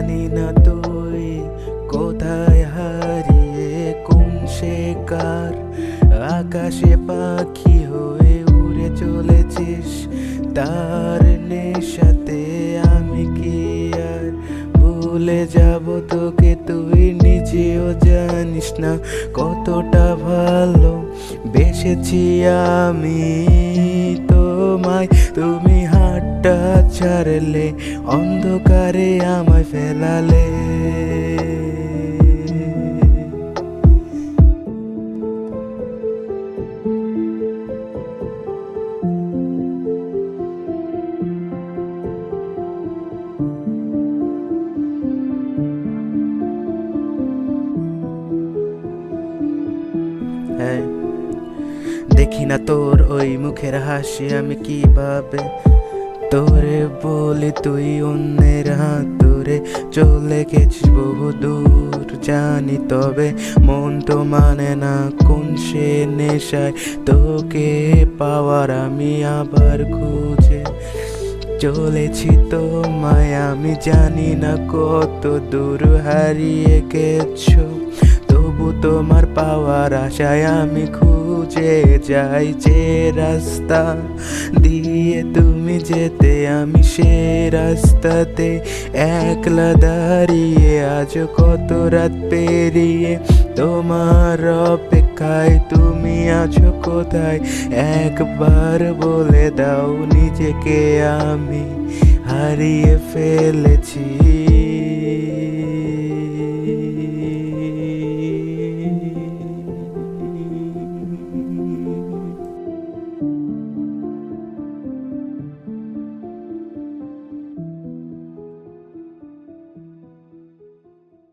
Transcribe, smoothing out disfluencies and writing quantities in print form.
জানি না তুই কোথায় হারিয়ে কোন সে কার আকাশে পাখি হয়ে উড়ে চলেছিস তার নেশাতে। আমি কি আর ভুলে যাব তোকে? তুই নিজেও জানিস না কতটা ভালো বেসেছি আমি তোমায়। তুমি হাতটা ছাড়লে অন্ধকারে আমায় ফেলালে। হ্যাঁ, দেখি না তোর ওই মুখের হাসি, আমি কিভাবে তোরে বলি তুই অন্যের হাত ধরে চলে গেছিস বহু দূর। জানি তবে মন তো মানে না কোন সে নেশায় তোকে পাওয়ার আমি আবার খুঁজে চলেছি তোমায়। আমি জানি না কত দূর হারিয়ে গেছো, তবু তোমার পাওয়ার আশায় আমি খুঁজে যাই যে রাস্তা দিয়ে তুমি যেতে। আমি সে রাস্তাতে একলা দাঁড়িয়ে আজ কত রাত পেরিয়ে তোমার অপেক্ষায়। তুমি আছো কোথায় একবার বলে দাও, নিজেকে আমি হারিয়ে ফেলেছি।